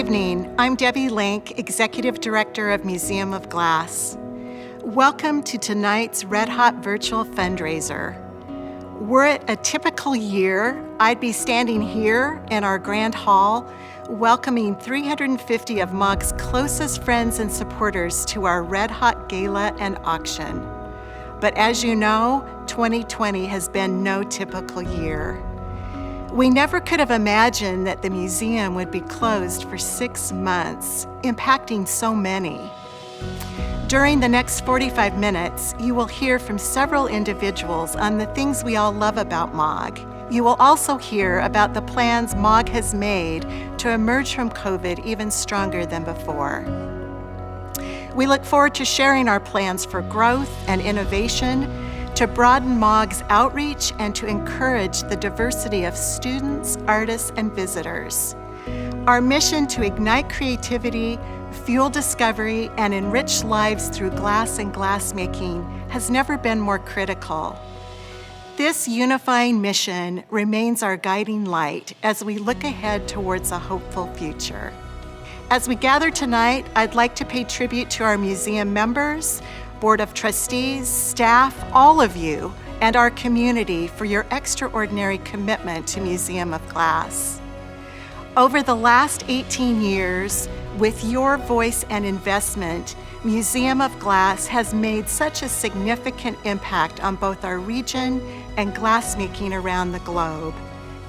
evening. I'm Debbie Lenk, Executive Director of Museum of Glass. Welcome to tonight's Red Hot Virtual Fundraiser. Were it a typical year, I'd be standing here in our grand hall welcoming 350 of MOG's closest friends and supporters to our Red Hot Gala and auction. But as you know, 2020 has been no typical year. We never could have imagined that the museum would be closed for 6 months, impacting so many. During the next 45 minutes, you will hear from several individuals on the things we all love about MOG. You will also hear about the plans MOG has made to emerge from COVID even stronger than before. We look forward to sharing our plans for growth and innovation, to broaden MOG's outreach and to encourage the diversity of students, artists, and visitors. Our mission to ignite creativity, fuel discovery, and enrich lives through glass and glassmaking has never been more critical. This unifying mission remains our guiding light as we look ahead towards a hopeful future. As we gather tonight, I'd like to pay tribute to our museum members, Board of Trustees, staff, all of you, and our community for your extraordinary commitment to Museum of Glass. Over the last 18 years, with your voice and investment, Museum of Glass has made such a significant impact on both our region and glassmaking around the globe.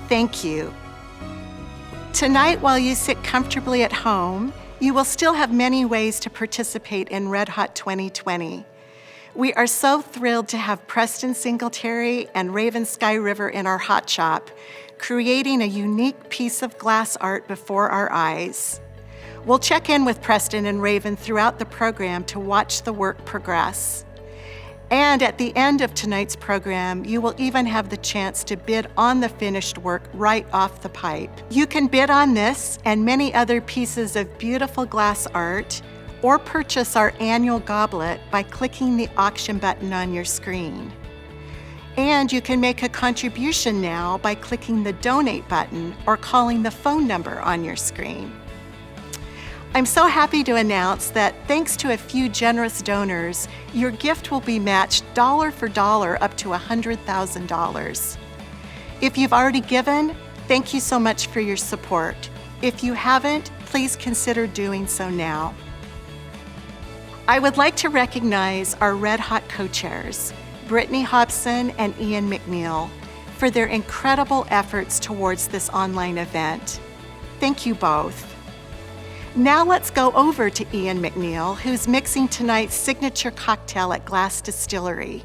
Thank you. Tonight, while you sit comfortably at home, you will still have many ways to participate in Red Hot 2020. We are so thrilled to have Preston, Singletary, and Skyriver in our hot shop, creating a unique piece of glass art before our eyes. We'll check in with Preston and Raven throughout the program to watch the work progress. And at the end of tonight's program, you will even have the chance to bid on the finished work right off the pipe. You can bid on this and many other pieces of beautiful glass art, or purchase our annual goblet by clicking the auction button on your screen. And you can make a contribution now by clicking the donate button or calling the phone number on your screen. I'm so happy to announce that thanks to a few generous donors, your gift will be matched dollar for dollar up to $100,000. If you've already given, thank you so much for your support. If you haven't, please consider doing so now. I would like to recognize our Red Hot co-chairs, Brittany, Hobson, and MacNeil, for their incredible efforts towards this online event. Thank you both. Now let's go over to MacNeil, who's mixing tonight's signature cocktail at Glass Distillery.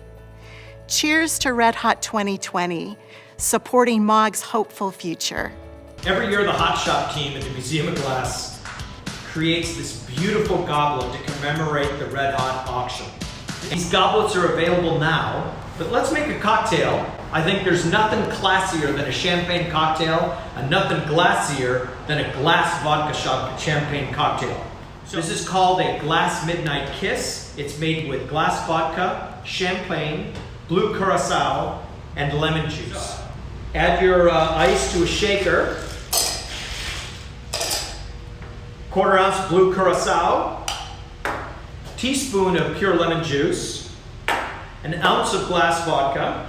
Cheers to Red Hot 2020, supporting MOG's hopeful future. Every year, the Hot Shop team at the Museum of Glass creates this beautiful goblet to commemorate the Red Hot auction. These goblets are available now, but let's make a cocktail. I think there's nothing classier than a champagne cocktail and nothing glassier than a glass vodka champagne cocktail. So this is called a Glass Midnight Kiss. It's made with glass vodka, champagne, blue curacao, and lemon juice. Add your ice to a shaker. 1/4 ounce blue curacao, teaspoon of pure lemon juice, an ounce of glass vodka,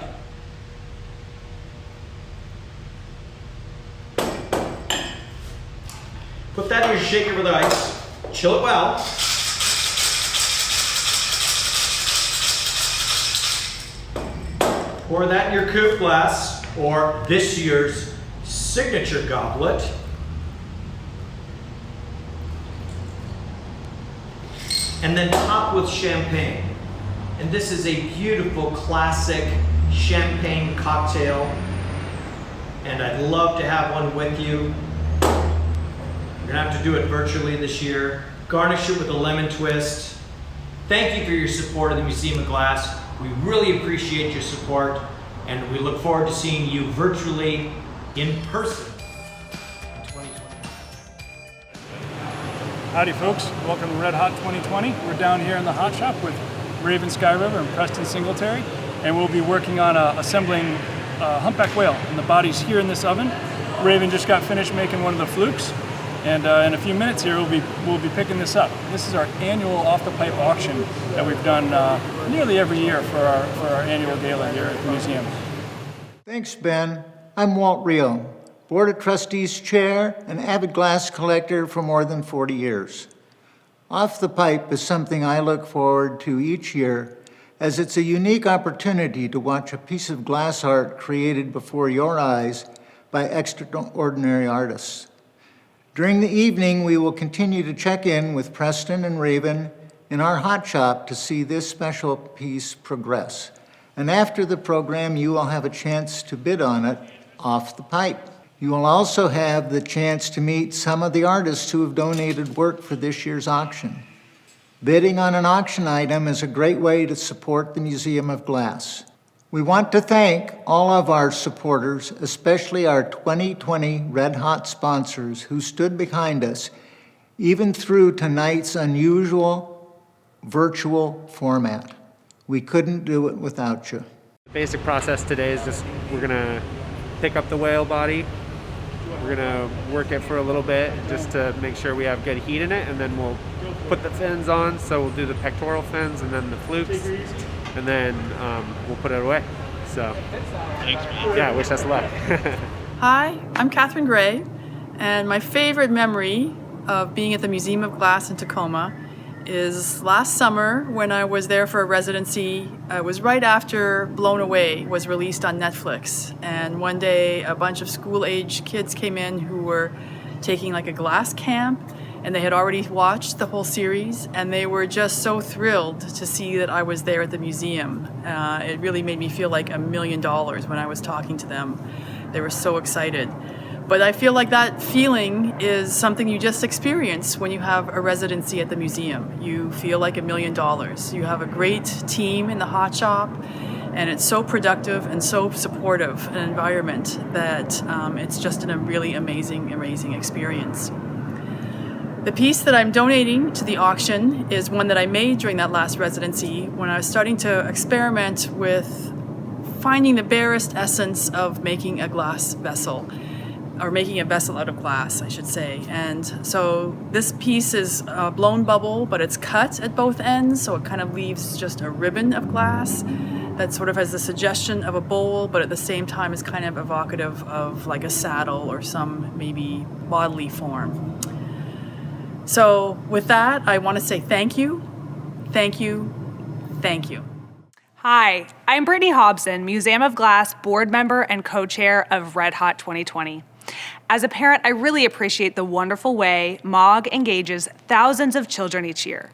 put that in your shaker with ice, chill it well. Pour that in your coupe glass, or this year's signature goblet. And then top with champagne. And this is a beautiful classic champagne cocktail. And I'd love to have one with you. We're gonna have to do it virtually this year. Garnish it with a lemon twist. Thank you for your support of the Museum of Glass. We really appreciate your support, and we look forward to seeing you virtually in person. Howdy folks, welcome to Red Hot 2020. We're down here in the hot shop with Skyriver and Preston Singletary, and we'll be working on assembling a humpback whale, and the body's here in this oven. Raven just got finished making one of the flukes, And in a few minutes here, we'll be picking this up. This is our annual off-the-pipe auction that we've done nearly every year for our annual gala here at the museum. Thanks, Ben. I'm Walt Riehl, Board of Trustees Chair and avid glass collector for more than 40 years. Off the Pipe is something I look forward to each year, as it's a unique opportunity to watch a piece of glass art created before your eyes by extraordinary artists. During the evening, we will continue to check in with Preston and Raven in our hot shop to see this special piece progress. And after the program, you will have a chance to bid on it off the pipe. You will also have the chance to meet some of the artists who have donated work for this year's auction. Bidding on an auction item is a great way to support the Museum of Glass. We want to thank all of our supporters, especially our 2020 Red Hot sponsors who stood behind us, even through tonight's unusual virtual format. We couldn't do it without you. The basic process today is just we're gonna pick up the whale body. We're gonna work it for a little bit just to make sure we have good heat in it, and then we'll put the fins on. So we'll do the pectoral fins and then the flukes, and then we'll put it away. So, thanks, man. Yeah, wish us luck. Hi, I'm Katherine Gray, and my favorite memory of being at the Museum of Glass in Tacoma is last summer when I was there for a residency. It was right after Blown Away was released on Netflix, and one day a bunch of school-age kids came in who were taking like a glass camp, and they had already watched the whole series, and they were just so thrilled to see that I was there at the museum. It really made me feel like $1 million when I was talking to them. They were so excited. But I feel like that feeling is something you just experience when you have a residency at the museum. You feel like $1 million. You have a great team in the hot shop, and it's so productive and so supportive an environment that it's just a really amazing experience. The piece that I'm donating to the auction is one that I made during that last residency when I was starting to experiment with finding the barest essence of making a glass vessel, or making a vessel out of glass, I should say. And so this piece is a blown bubble, but it's cut at both ends, so it kind of leaves just a ribbon of glass that sort of has the suggestion of a bowl, but at the same time is kind of evocative of like a saddle or some maybe bodily form. So with that, I want to say thank you, thank you, thank you. Hi, I'm Brittany Hobson, Museum of Glass board member and co-chair of Red Hot 2020. As a parent, I really appreciate the wonderful way MOG engages thousands of children each year.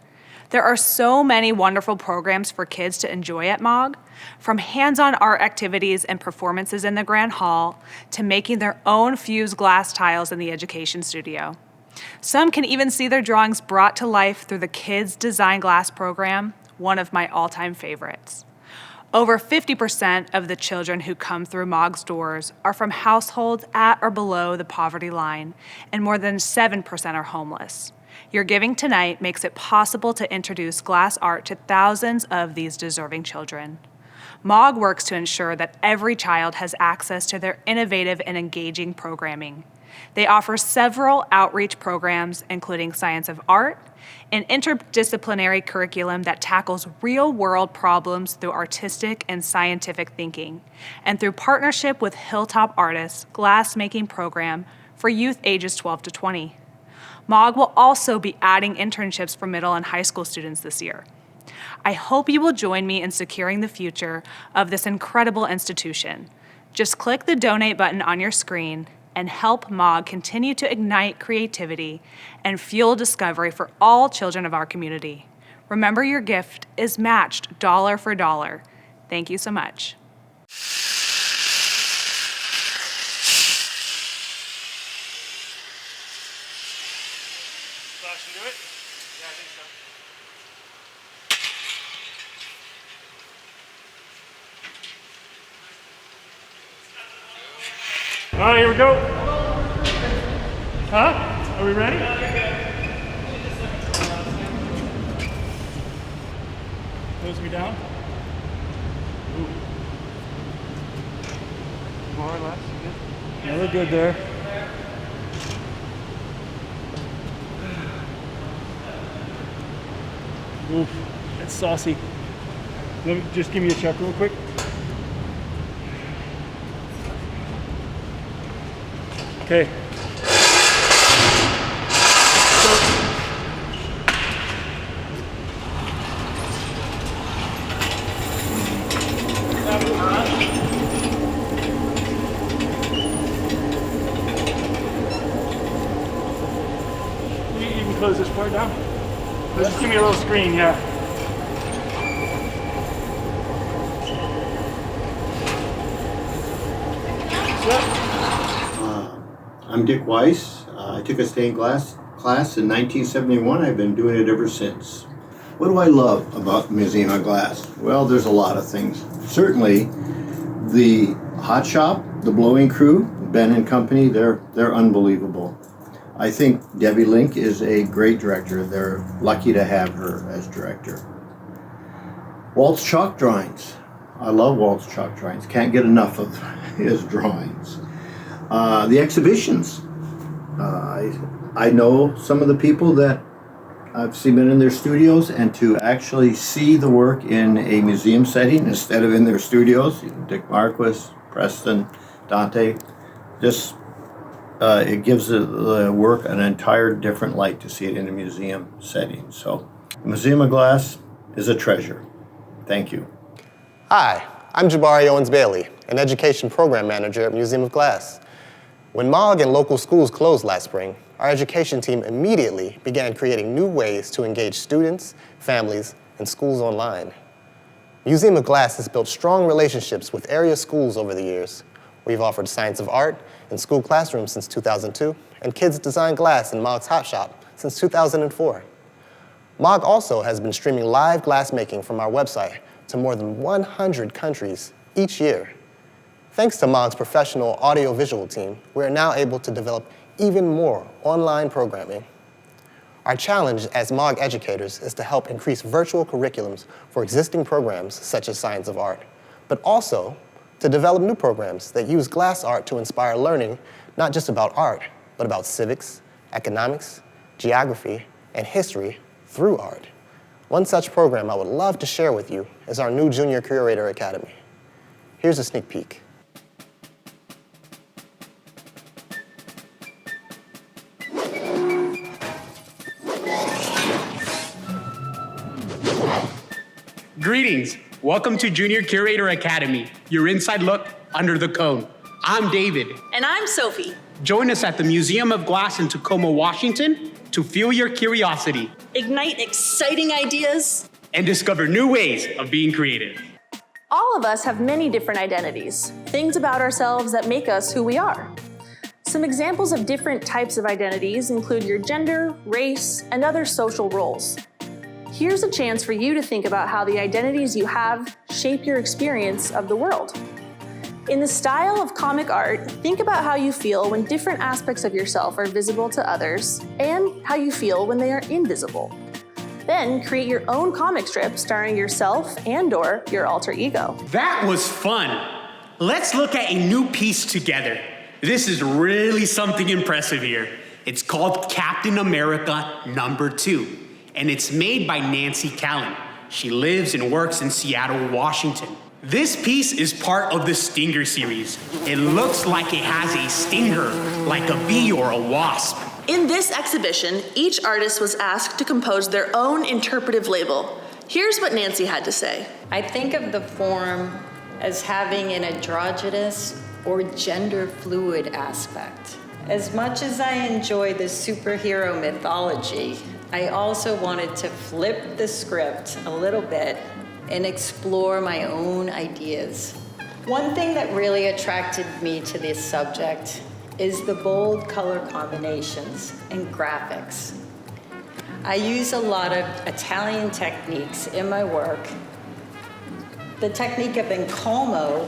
There are so many wonderful programs for kids to enjoy at MOG, from hands-on art activities and performances in the Grand Hall to making their own fused glass tiles in the Education Studio. Some can even see their drawings brought to life through the Kids Design Glass program, one of my all-time favorites. Over 50% of the children who come through MOG's doors are from households at or below the poverty line, and more than 7% are homeless. Your giving tonight makes it possible to introduce glass art to thousands of these deserving children. MOG works to ensure that every child has access to their innovative and engaging programming. They offer several outreach programs, including Science of Art, an interdisciplinary curriculum that tackles real-world problems through artistic and scientific thinking, and through partnership with Hilltop Artists glass-making program for youth ages 12 to 20. MOG will also be adding internships for middle and high school students this year. I hope you will join me in securing the future of this incredible institution. Just click the donate button on your screen and help MOG continue to ignite creativity and fuel discovery for all children of our community. Remember, your gift is matched dollar for dollar. Thank you so much. All right, here we go. Huh? Are we ready? Close me down. Ooh. More or less, good. Yeah, we're good there. Oof, that's saucy. Let me, just give me a check real quick. Okay. You can close this part down. Just give me a little screen, yeah. I'm Dick Weiss. I took a stained glass class in 1971. I've been doing it ever since. What do I love about the Museum of Glass? Well, there's a lot of things. Certainly, the hot shop, the blowing crew, Ben and company, they're unbelievable. I think Debbie Lenk is a great director. They're lucky to have her as director. Walt's chalk drawings. I love Walt's chalk drawings. Can't get enough of his drawings. The exhibitions. I know some of the people that I've seen in their studios, and to actually see the work in a museum setting instead of in their studios, Dick Marquis, Preston, Dante, just it gives the work an entire different light to see it in a museum setting. So the Museum of Glass is a treasure. Thank you. Hi, I'm Jabari Owens-Bailey, an education program manager at Museum of Glass. When MOG and local schools closed last spring, our education team immediately began creating new ways to engage students, families, and schools online. Museum of Glass has built strong relationships with area schools over the years. We've offered Science of Art in school classrooms since 2002, and Kids Design Glass in MOG's Hot Shop since 2004. MOG also has been streaming live glassmaking from our website to more than 100 countries each year. Thanks to MOG's professional audiovisual team, we are now able to develop even more online programming. Our challenge as MOG educators is to help increase virtual curriculums for existing programs such as Science of Art, but also to develop new programs that use glass art to inspire learning not just about art, but about civics, economics, geography, and history through art. One such program I would love to share with you is our new Junior Curator Academy. Here's a sneak peek. Greetings. Welcome to Junior Curator Academy, your inside look under the cone. I'm David. And I'm Sophie. Join us at the Museum of Glass in Tacoma, Washington to fuel your curiosity, Ignite exciting ideas, and discover new ways of being creative. All of us have many different identities, things about ourselves that make us who we are. Some examples of different types of identities include your gender, race, and other social roles. Here's a chance for you to think about how the identities you have shape your experience of the world. In the style of comic art, think about how you feel when different aspects of yourself are visible to others, and how you feel when they are invisible. Then create your own comic strip starring yourself and/or your alter ego. That was fun. Let's look at a new piece together. This is really something impressive here. It's called Captain America #2. And it's made by Nancy Callan. She lives and works in Seattle, Washington. This piece is part of the Stinger series. It looks like it has a stinger, like a bee or a wasp. In this exhibition, each artist was asked to compose their own interpretive label. Here's what Nancy had to say. I think of the form as having an androgynous or gender fluid aspect. As much as I enjoy the superhero mythology, I also wanted to flip the script a little bit and explore my own ideas. One thing that really attracted me to this subject is the bold color combinations and graphics. I use a lot of Italian techniques in my work. The technique of incolmo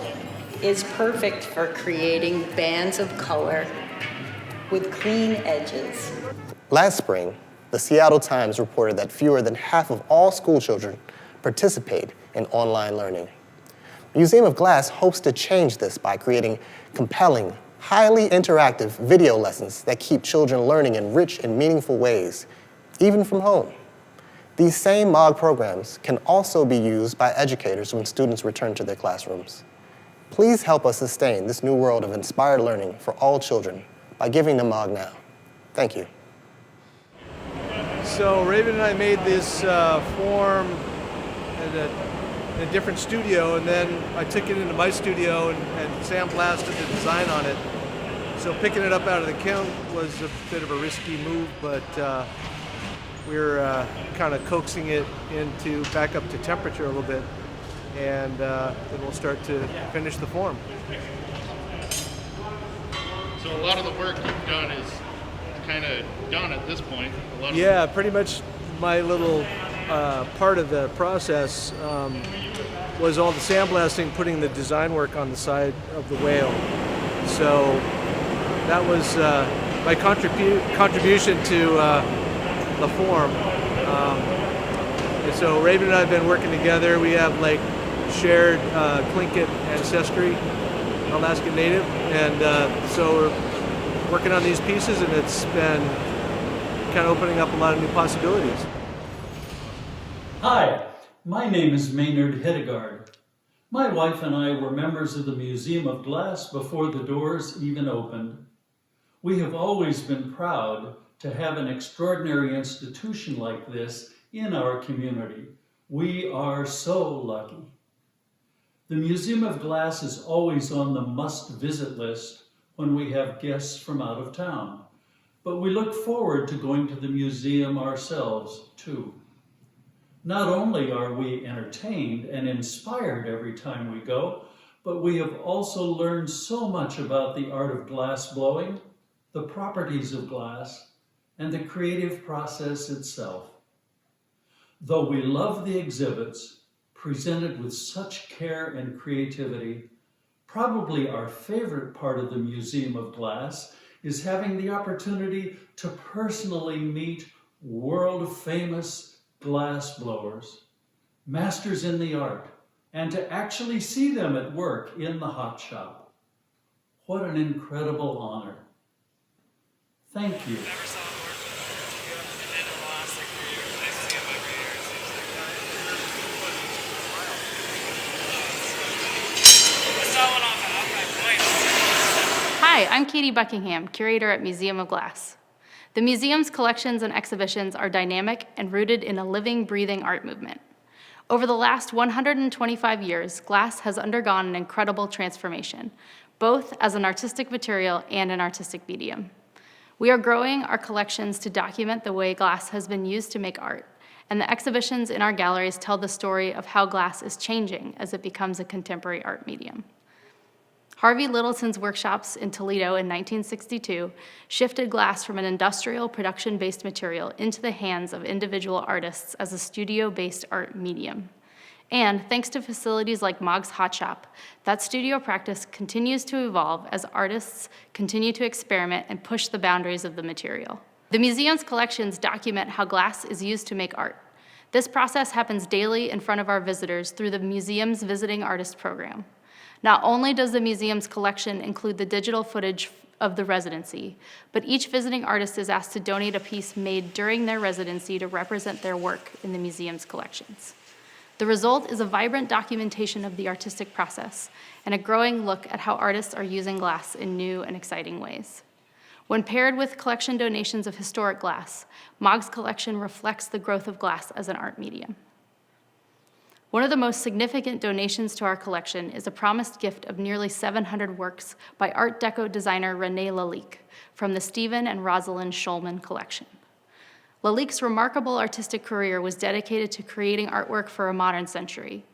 is perfect for creating bands of color with clean edges. Last spring, the Seattle Times reported that fewer than half of all school children participate in online learning. Museum of Glass hopes to change this by creating compelling, highly interactive video lessons that keep children learning in rich and meaningful ways, even from home. These same MOG programs can also be used by educators when students return to their classrooms. Please help us sustain this new world of inspired learning for all children by giving them MOG now. Thank you. So Raven and I made this form in a different studio, and then I took it into my studio and sandblasted the design on it. So picking it up out of the kiln was a bit of a risky move, but we're kind of coaxing it back up to temperature a little bit, and then we'll start to finish the form. So a lot of the work you've done is kind of done at this point. Yeah, pretty much my little part of the process was all the sandblasting, putting the design work on the side of the whale. So that was my contribution to the form. And so Raven and I have been working together. We have like shared Tlingit ancestry, Alaskan Native, and so we're working on these pieces, and it's been kind of opening up a lot of new possibilities. Hi, my name is Maynard Hedegaard. My wife and I were members of the Museum of Glass before the doors even opened. We have always been proud to have an extraordinary institution like this in our community. We are so lucky. The Museum of Glass is always on the must-visit list when we have guests from out of town, but we look forward to going to the museum ourselves, too. Not only are we entertained and inspired every time we go, but we have also learned so much about the art of glass blowing, the properties of glass, and the creative process itself. Though we love the exhibits, presented with such care and creativity, probably our favorite part of the Museum of Glass is having the opportunity to personally meet world-famous glass blowers, masters in the art, and to actually see them at work in the hot shop. What an incredible honor. Thank you. Hi, I'm Katie Buckingham, Curator at Museum of Glass. The museum's collections and exhibitions are dynamic and rooted in a living, breathing art movement. Over the last 125 years, glass has undergone an incredible transformation, both as an artistic material and an artistic medium. We are growing our collections to document the way glass has been used to make art, and the exhibitions in our galleries tell the story of how glass is changing as it becomes a contemporary art medium. Harvey Littleton's workshops in Toledo in 1962 shifted glass from an industrial production-based material into the hands of individual artists as a studio-based art medium. And thanks to facilities like Mog's Hot Shop, that studio practice continues to evolve as artists continue to experiment and push the boundaries of the material. The museum's collections document how glass is used to make art. This process happens daily in front of our visitors through the museum's Visiting Artist program. Not only does the museum's collection include the digital footage of the residency, but each visiting artist is asked to donate a piece made during their residency to represent their work in the museum's collections. The result is a vibrant documentation of the artistic process and a growing look at how artists are using glass in new and exciting ways. When paired with collection donations of historic glass, Mog's collection reflects the growth of glass as an art medium. One of the most significant donations to our collection is a promised gift of nearly 700 works by Art Deco designer René Lalique from the Stephen and Rosalind Shulman Collection. Lalique's remarkable artistic career was dedicated to creating artwork for a modern century.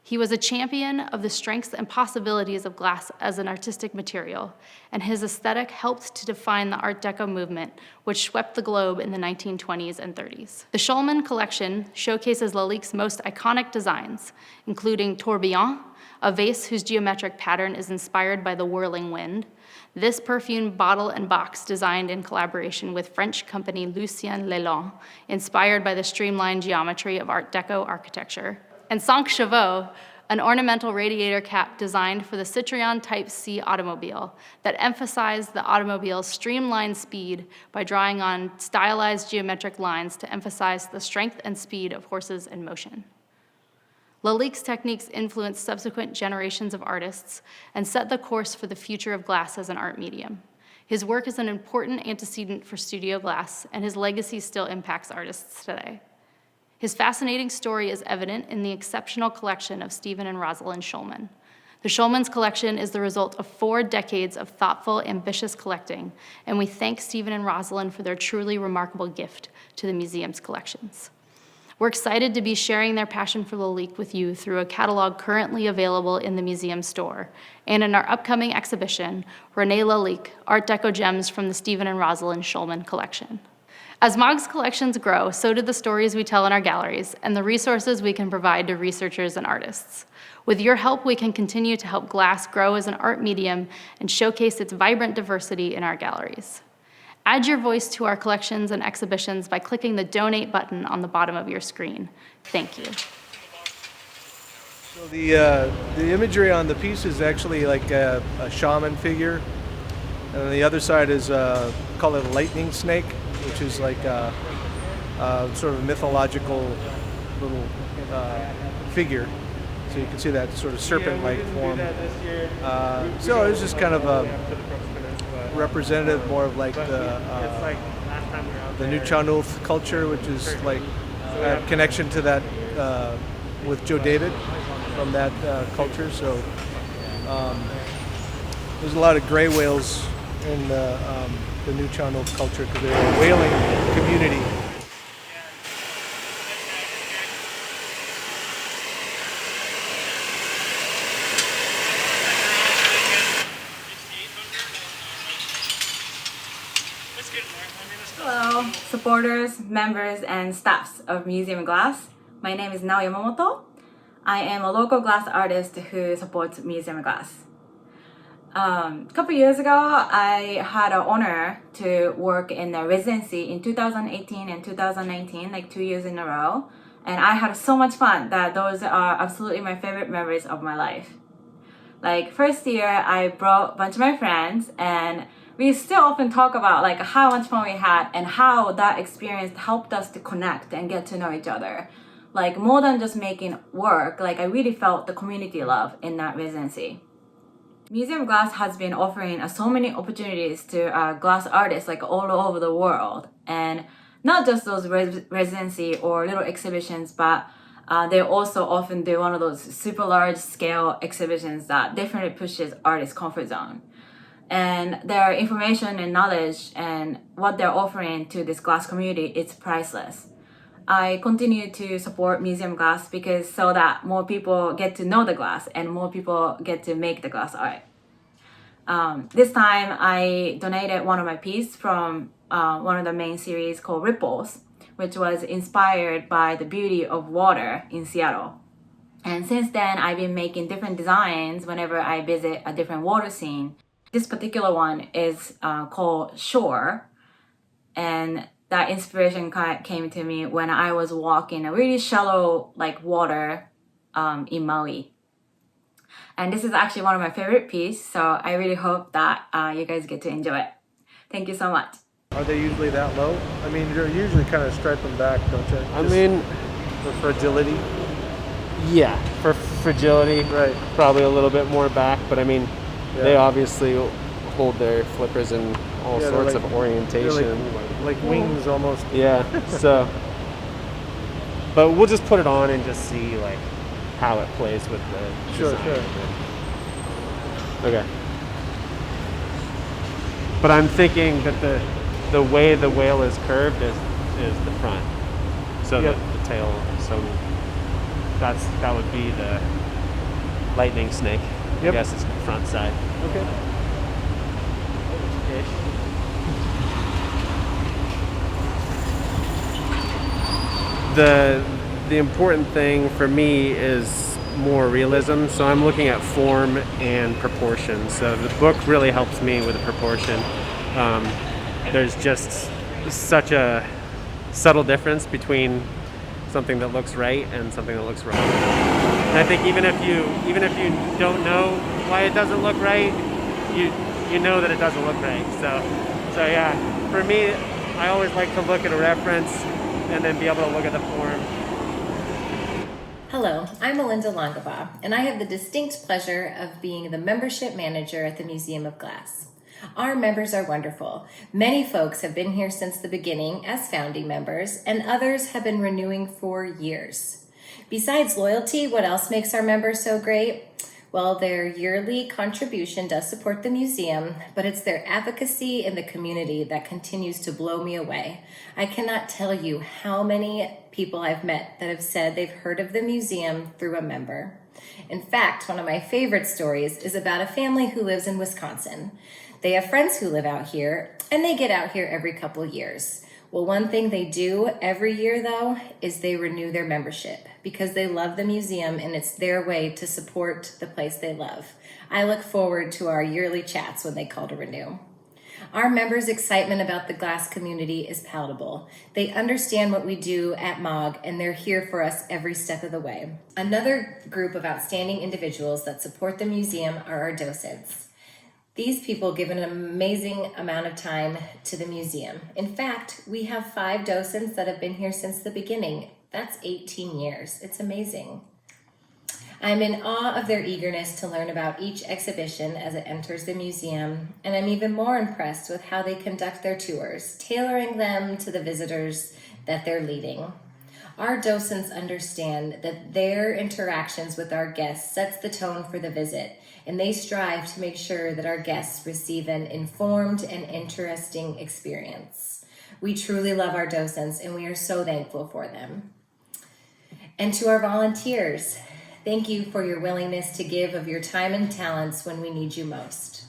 He was a champion of the strengths and possibilities of glass as an artistic material, and his aesthetic helped to define the Art Deco movement, which swept the globe in the 1920s and 30s. The Shulman Collection showcases Lalique's most iconic designs, including Tourbillon, a vase whose geometric pattern is inspired by the whirling wind, this perfume bottle and box designed in collaboration with French company Lucien Lelon, inspired by the streamlined geometry of Art Deco architecture, and Cinq Chevaux, an ornamental radiator cap designed for the Citroën Type C automobile that emphasized the automobile's streamlined speed by drawing on stylized geometric lines to emphasize the strength and speed of horses in motion. Lalik's techniques influenced subsequent generations of artists and set the course for the future of glass as an art medium. His work is an important antecedent for studio glass, and his legacy still impacts artists today. His fascinating story is evident in the exceptional collection of Stephen and Rosalind Shulman. The Shulman's collection is the result of 4 decades of thoughtful, ambitious collecting, and we thank Stephen and Rosalind for their truly remarkable gift to the museum's collections. We're excited to be sharing their passion for Lalique with you through a catalog currently available in the museum store and in our upcoming exhibition, René Lalique, Art Deco Gems from the Stephen and Rosalind Shulman collection. As MOG's collections grow, so do the stories we tell in our galleries and the resources we can provide to researchers and artists. With your help, we can continue to help glass grow as an art medium and showcase its vibrant diversity in our galleries. Add your voice to our collections and exhibitions by clicking the donate button on the bottom of your screen. Thank you. So the imagery on the piece is actually like a shaman figure, and on the other side is call it a lightning snake, which is like a sort of mythological little figure. So you can see that sort of serpent-like form. So it's just kind of a representative more of like the Nuu-chah-nulth culture, which is like a connection to that with Joe David from that culture. So there's a lot of gray whales in the Nuu-chah-nulth culture because they're a whaling community. Hello, supporters, members, and staffs of Museum of Glass. My name is Yamamoto. I am a local glass artist who supports Museum of Glass. A couple years ago, I had an honor to work in a residency in 2018 and 2019, like 2 years in a row. And I had so much fun that those are absolutely my favorite memories of my life. Like first year, I brought a bunch of my friends, and we still often talk about like how much fun we had and how that experience helped us to connect and get to know each other. Like more than just making work, like I really felt the community love in that residency. Museum of Glass has been offering so many opportunities to glass artists like all over the world, and not just those residency or little exhibitions, but they also often do one of those super large scale exhibitions that definitely pushes artists' comfort zone. And their information and knowledge and what they're offering to this glass community, it's priceless. I continue to support Museum Glass because so that more people get to know the glass and more people get to make the glass art. This time I donated one of my pieces from one of the main series called Ripples, which was inspired by the beauty of water in Seattle. And since then I've been making different designs whenever I visit a different water scene. This particular one is called Shore, and that inspiration came to me when I was walking a really shallow like water in Maui. And this is actually one of my favorite pieces, so I really hope that you guys get to enjoy it. Thank you so much. Are they usually that low? I mean, you're usually kind of stripe them back, don't you? I mean, for fragility. Yeah, for fragility, right? Probably a little bit more back, but I mean, Yeah. they obviously hold their flippers in all sorts of orientation. Like wings almost. Yeah. So, but we'll just put it on and just see like how it plays with the Sure. Okay. But I'm thinking that the way the whale is curved is the front. So Yep. the tail. So that would be the lightning snake. Yep. I guess it's the front side. Okay. The important thing for me is more realism, so I'm looking at form and proportion. So the book really helps me with the proportion. There's just such a subtle difference between something that looks right and something that looks wrong. And I think even if you don't know why it doesn't look right, you know that it doesn't look right. So yeah, for me, I always like to look at a reference and then be able to look at the form. Hello, I'm Melinda Longabaugh, and I have the distinct pleasure of being the membership manager at the Museum of Glass. Our members are wonderful. Many folks have been here since the beginning as founding members, and others have been renewing for years. Besides loyalty, what else makes our members so great? Well, their yearly contribution does support the museum, but it's their advocacy in the community that continues to blow me away. I cannot tell you how many people I've met that have said they've heard of the museum through a member. In fact, one of my favorite stories is about a family who lives in Wisconsin. They have friends who live out here, and they get out here every couple years. Well, one thing they do every year, though, is they renew their membership because they love the museum and it's their way to support the place they love. I look forward to our yearly chats when they call to renew. Our members' excitement about the glass community is palpable. They understand what we do at MOG and they're here for us every step of the way. Another group of outstanding individuals that support the museum are our docents. These people give an amazing amount of time to the museum. In fact, we have 5 docents that have been here since the beginning. That's 18 years. It's amazing. I'm in awe of their eagerness to learn about each exhibition as it enters the museum, and I'm even more impressed with how they conduct their tours, tailoring them to the visitors that they're leading. Our docents understand that their interactions with our guests sets the tone for the visit, and they strive to make sure that our guests receive an informed and interesting experience. We truly love our docents, and we are so thankful for them. And to our volunteers, thank you for your willingness to give of your time and talents when we need you most.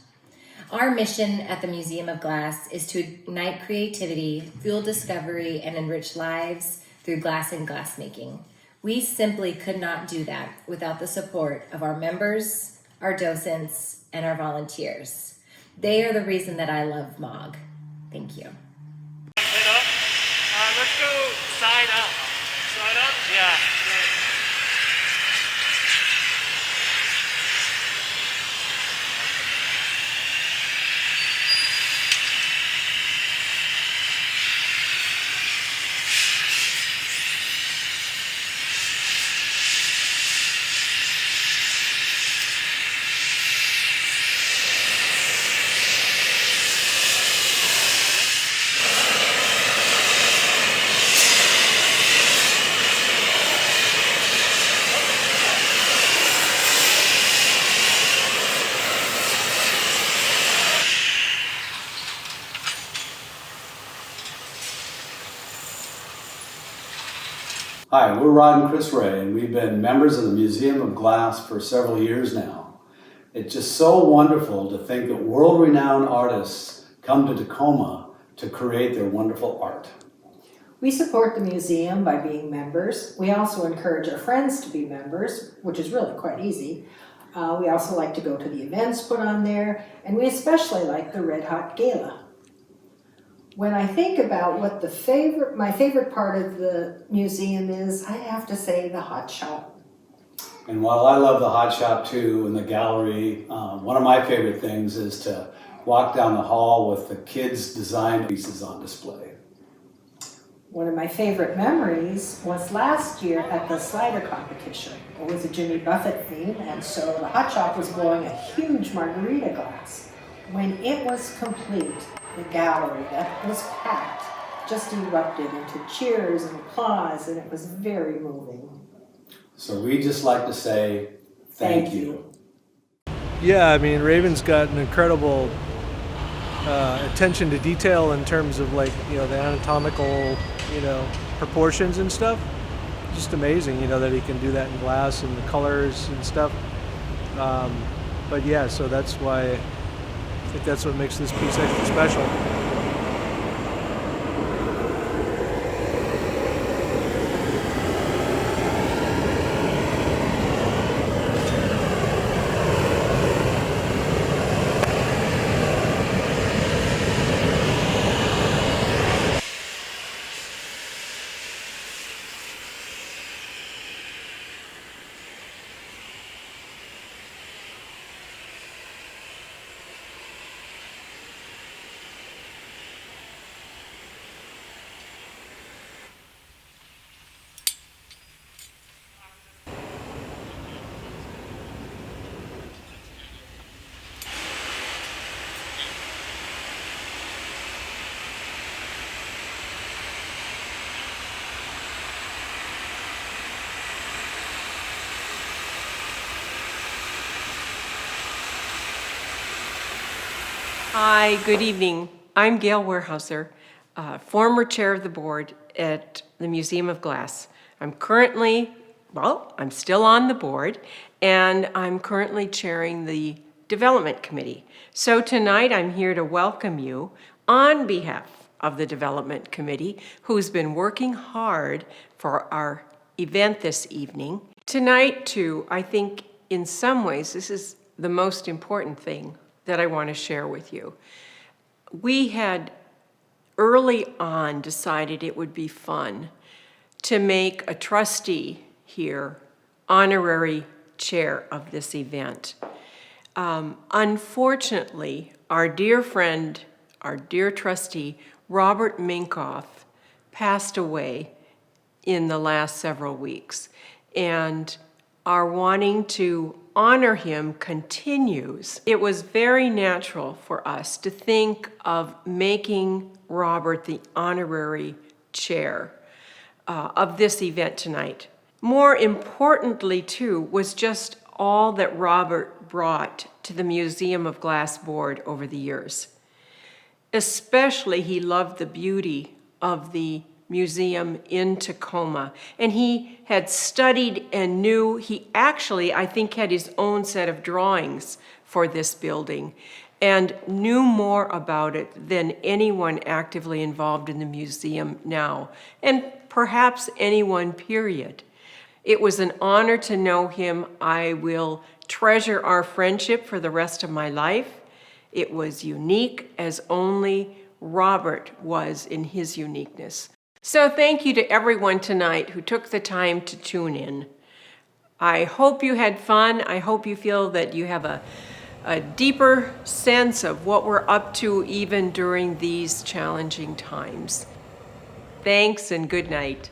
Our mission at the Museum of Glass is to ignite creativity, fuel discovery, and enrich lives through glass and glassmaking. We simply could not do that without the support of our members, our docents, and our volunteers. They are the reason that I love MOG. Thank you. Let's go side up. Side up? Yeah. Hi, we're Rod and Chris Ray, and we've been members of the Museum of Glass for several years now. It's just so wonderful to think that world-renowned artists come to Tacoma to create their wonderful art. We support the museum by being members. We also encourage our friends to be members, which is really quite easy. We also like to go to the events put on there, and we especially like the Red Hot Gala. When I think about what my favorite part of the museum is, I have to say the hot shop. And while I love the hot shop too and the gallery, one of my favorite things is to walk down the hall with the kids' design pieces on display. One of my favorite memories was last year at the slider competition. It was a Jimmy Buffett theme, and so the hot shop was blowing a huge margarita glass. When it was complete, the gallery that was packed just erupted into cheers and applause, and it was very moving. So we just like to say thank you. Yeah, I mean, Raven's got an incredible attention to detail in terms of the anatomical, proportions and stuff. Just amazing, that he can do that in glass and the colors and stuff. But yeah, so that's why I think that's what makes this piece extra special. Hi, good evening. I'm Gail Weyerhaeuser, former chair of the board at the Museum of Glass. I'm still on the board, and I'm currently chairing the Development Committee. So tonight I'm here to welcome you on behalf of the Development Committee, who's been working hard for our event this evening. Tonight, too, I think in some ways this is the most important thing that I want to share with you. We had early on decided it would be fun to make a trustee here honorary chair of this event. Unfortunately, our dear friend, our dear trustee, Robert Minkoff, passed away in the last several weeks, and our wanting to honor him continues. It was very natural for us to think of making Robert the honorary chair of this event tonight. More importantly, too, was just all that Robert brought to the Museum of Glass board over the years. Especially, he loved the beauty of the museum in Tacoma, and he had studied and knew. He actually, I think, had his own set of drawings for this building and knew more about it than anyone actively involved in the museum now, and perhaps anyone, period. It was an honor to know him. I will treasure our friendship for the rest of my life. It was unique as only Robert was in his uniqueness. So thank you to everyone tonight who took the time to tune in. I hope you had fun. I hope you feel that you have a deeper sense of what we're up to even during these challenging times. Thanks and good night.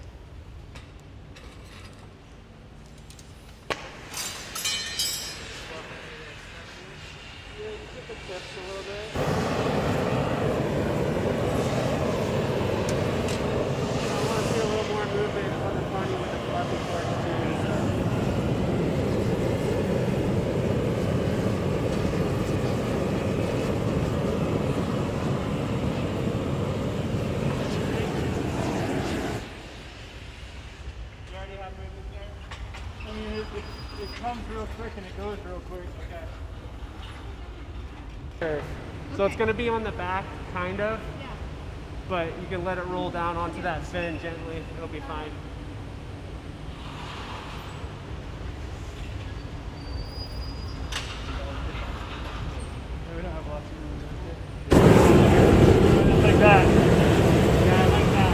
So it's going to be on the back, kind of, but you can let it roll down onto that fin gently. It'll be fine. We don't have lots of room. Like that. Yeah, like that.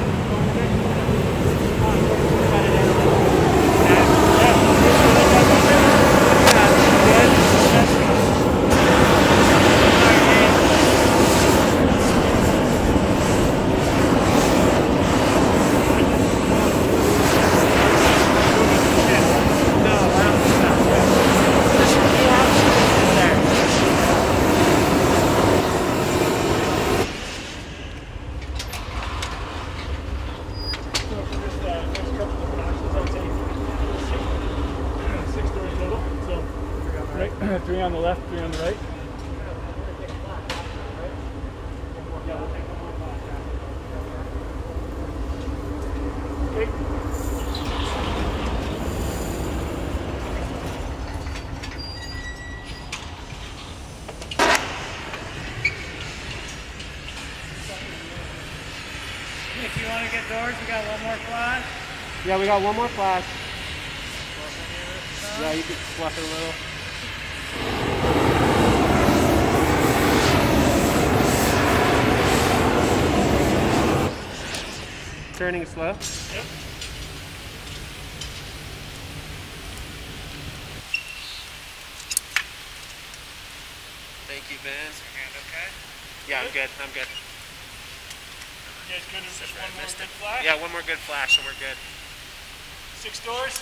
Three on the left, three on the right. Okay. If you want to get doors, we got one more flash. Yeah, we got one more flash. Yeah, you can fluff it a little. Turning slow. Yep. Thank you, Ben. Is your hand okay? Yeah, I'm good. I'm good. You guys good? Just one more good flash? Yeah, one more good flash and we're good. 6 doors?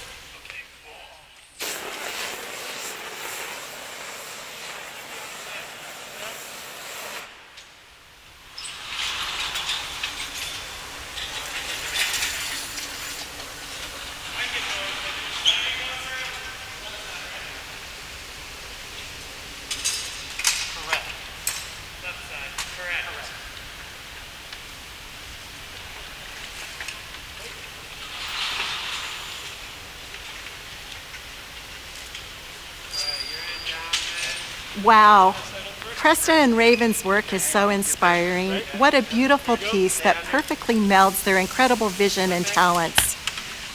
Left side. Wow. Preston and Raven's work is so inspiring. What a beautiful piece that perfectly melds their incredible vision and talents.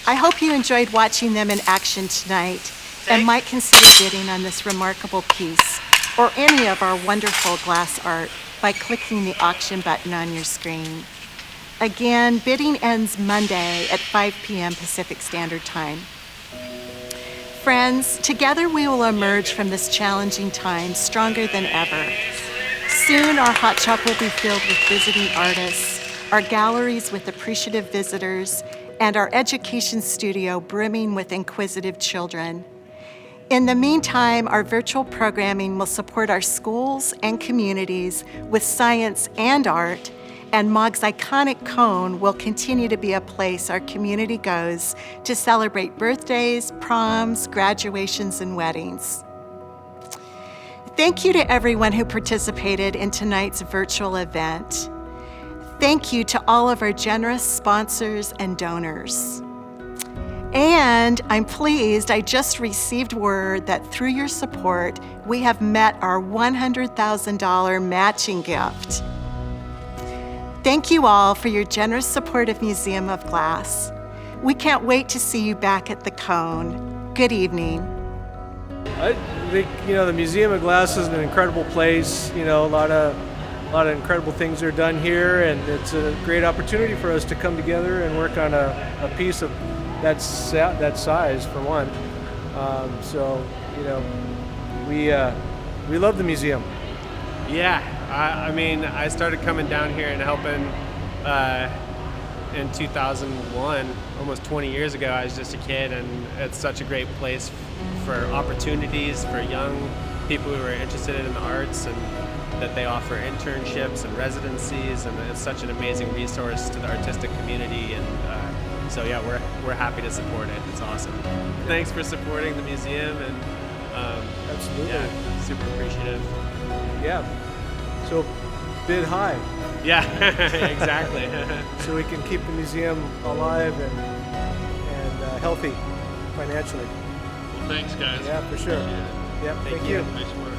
I hope you enjoyed watching them in action tonight and might consider bidding on this remarkable piece or any of our wonderful glass art by clicking the auction button on your screen. Again, bidding ends Monday at 5 p.m. Pacific Standard Time. Friends, together we will emerge from this challenging time stronger than ever. Soon our hot shop will be filled with visiting artists, our galleries with appreciative visitors, and our education studio brimming with inquisitive children. In the meantime, our virtual programming will support our schools and communities with science and art, and MOG's iconic cone will continue to be a place our community goes to celebrate birthdays, proms, graduations, and weddings. Thank you to everyone who participated in tonight's virtual event. Thank you to all of our generous sponsors and donors. And I'm pleased I just received word that through your support, we have met our $100,000 matching gift. Thank you all for your generous support of Museum of Glass. We can't wait to see you back at the Cone. Good evening. I think, the Museum of Glass is an incredible place. A lot of incredible things are done here, and it's a great opportunity for us to come together and work on a piece of that size, for one. We love the museum. Yeah, I started coming down here and helping in 2001, almost 20 years ago. I was just a kid, and it's such a great place for opportunities for young people who are interested in the arts, and that they offer internships and residencies, and it's such an amazing resource to the artistic community. And so yeah, we're happy to support it. It's awesome. Thanks for supporting the museum, and absolutely, yeah, super appreciative. Yeah. So bid high. Yeah, exactly. So we can keep the museum alive and healthy financially. Well, thanks, guys. Yeah, for sure. Appreciate it. Yeah, thank you. Nice work.